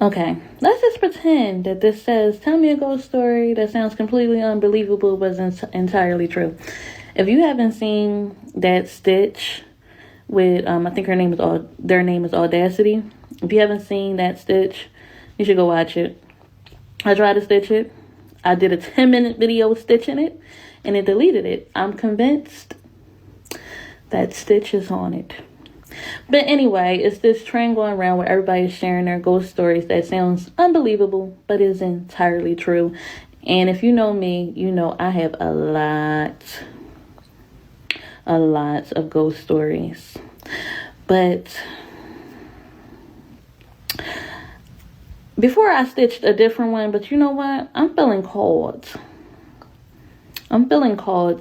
Okay, let's just pretend that this says, tell me a ghost story that sounds completely unbelievable but is entirely true. If you haven't seen that Stitch with, I think their name is Audacity. If you haven't seen that Stitch, you should go watch it. I tried to stitch it. I did a 10-minute video stitching it, and it deleted it. I'm convinced that Stitch is on it. But anyway, it's this trend going around where everybody's sharing their ghost stories that sounds unbelievable, but is entirely true. And if you know me, you know I have a lot of ghost stories. But before I stitched a different one, but you know what? I'm feeling called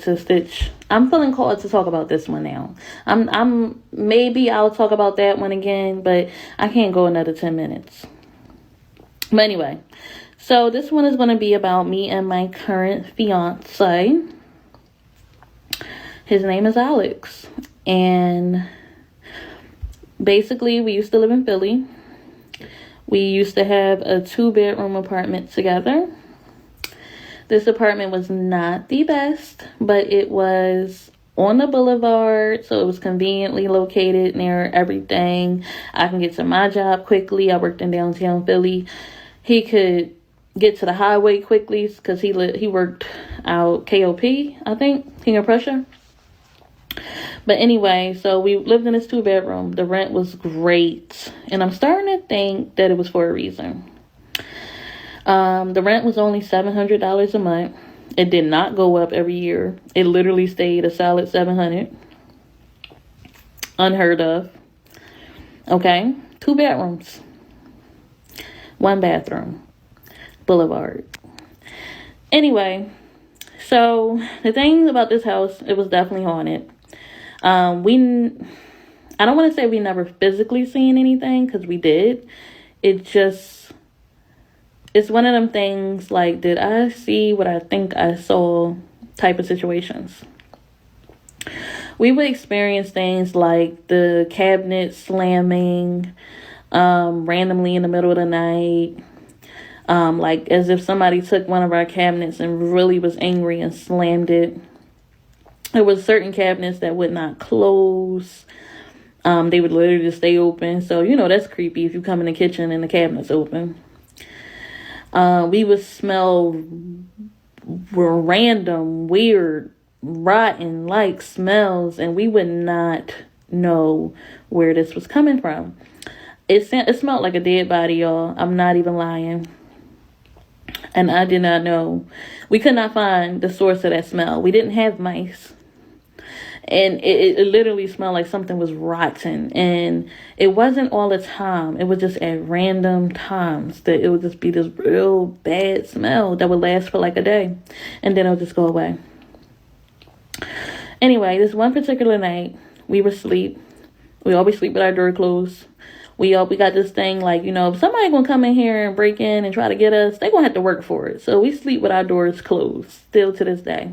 to stitch. I'm feeling called to talk about this one now. I'm maybe I'll talk about that one again, but I can't go another 10 minutes. But anyway, so this one is going to be about me and my current fiance. His name is Alex. And basically, we used to live in Philly. We used to have a 2-bedroom apartment together. This apartment was not the best, but it was on the boulevard, so it was conveniently located near everything. I can get to my job quickly. I worked in downtown Philly. He could get to the highway quickly because he worked out KOP, I think, King of Prussia. But anyway, so we lived in this 2-bedroom. The rent was great, and I'm starting to think that it was for a reason. The rent was only $700 a month. It did not go up every year. It literally stayed a solid $700. Unheard of. Okay, 2 bedrooms, 1 bathroom, boulevard. Anyway, so the thing about this house, it was definitely haunted. I don't want to say we never physically seen anything, because we did. It's one of them things like, did I see what I think I saw type of situations. We would experience things like the cabinet slamming randomly in the middle of the night. Like as if somebody took one of our cabinets and really was angry and slammed it. There was certain cabinets that would not close. They would literally just stay open. So, that's creepy if you come in the kitchen and the cabinet's open. We would smell random, weird, rotten like smells, and we would not know where this was coming from. It smelled like a dead body, y'all. I'm not even lying. And I did not know. We could not find the source of that smell. We didn't have mice. And it literally smelled like something was rotten. And it wasn't all the time. It was just at random times that it would just be this real bad smell that would last for like a day. And then it would just go away. Anyway, this one particular night, we were asleep. We always sleep with our door closed. We got this thing like, if somebody gonna come in here and break in and try to get us, they gonna have to work for it. So we sleep with our doors closed, still to this day.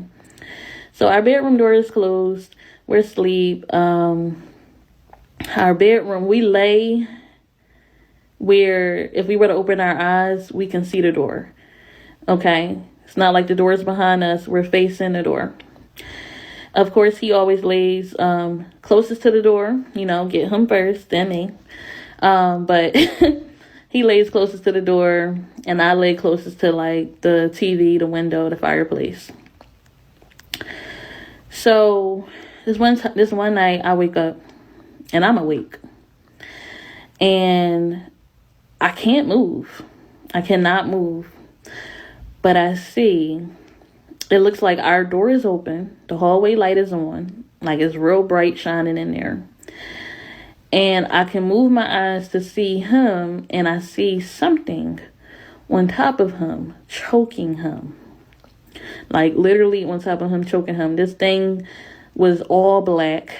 So our bedroom door is closed. We're asleep. Our bedroom, we lay where if we were to open our eyes, we can see the door. Okay? It's not like the door is behind us. We're facing the door. Of course, he always lays closest to the door. Get him first, then me. But he lays closest to the door, and I lay closest to like the TV, the window, the fireplace. So this one night I wake up and I'm awake and I can't move. I cannot move. But I see it looks like our door is open. The hallway light is on. Like it's real bright shining in there. And I can move my eyes to see him, and I see something on top of him, choking him. Like literally on top of him, choking him. This thing was all black,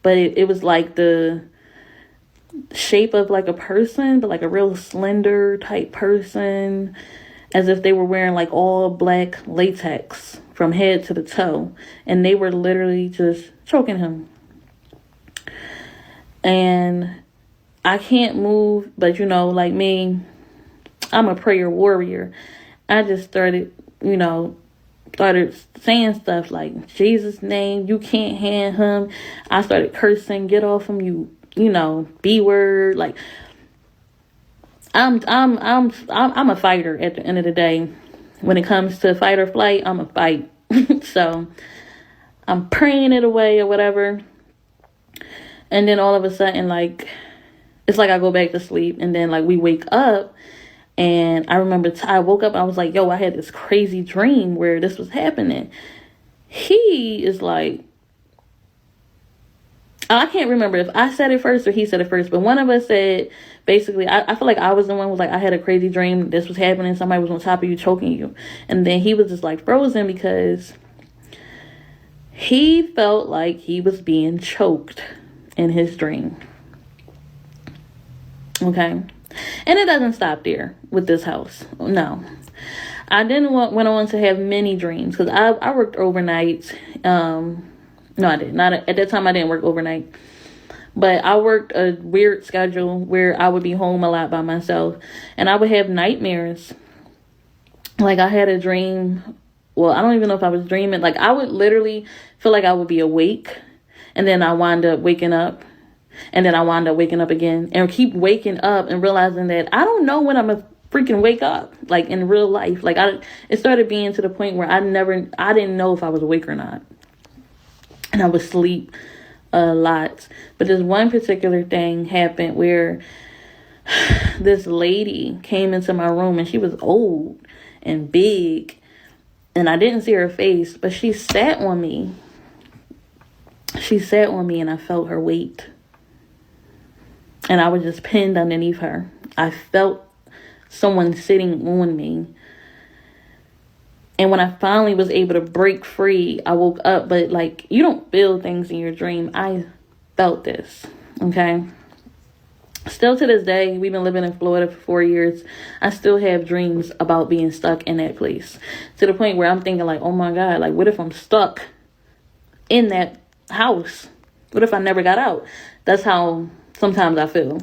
but it was like the shape of like a person, but like a real slender type person, as if they were wearing like all black latex from head to the toe, and they were literally just choking him. And I can't move, but like me, I'm a prayer warrior. I just started saying stuff like, Jesus' name, you can't hand him. I started cursing, get off him, B word. Like, I'm a fighter at the end of the day. When it comes to fight or flight, I'm a fight. So I'm praying it away or whatever. And then all of a sudden, like, it's like I go back to sleep, and then like we wake up. And I remember I woke up, I was like, yo, I had this crazy dream where this was happening. He is like, I can't remember if I said it first or he said it first, but one of us said, basically, I feel like I was the one who was like, I had a crazy dream, this was happening, somebody was on top of you choking you. And then he was just like frozen because he felt like he was being choked in his dream. Okay. And it doesn't stop there with this house. No. I went on to have many dreams because I worked overnight. No, I didn't. Not at that time. I didn't work overnight, but I worked a weird schedule where I would be home a lot by myself, and I would have nightmares. Like, I had a dream. Well, I don't even know if I was dreaming. Like, I would literally feel like I would be awake, and then I wind up waking up, and then I wind up waking up again, and keep waking up and realizing that I don't know when I'm a freaking wake up, like in real life. Like, it started being to the point where I didn't know if I was awake or not. And I would sleep a lot. But this one particular thing happened where this lady came into my room, and she was old and big, and I didn't see her face, but she sat on me. She sat on me, and I felt her weight. And I was just pinned underneath her. I felt someone sitting on me. And when I finally was able to break free, I woke up. But, like, you don't feel things in your dream. I felt this, okay? Still to this day, we've been living in Florida for 4 years. I still have dreams about being stuck in that place. To the point where I'm thinking, like, oh, my God, like, what if I'm stuck in that house? What if I never got out? That's how sometimes I feel.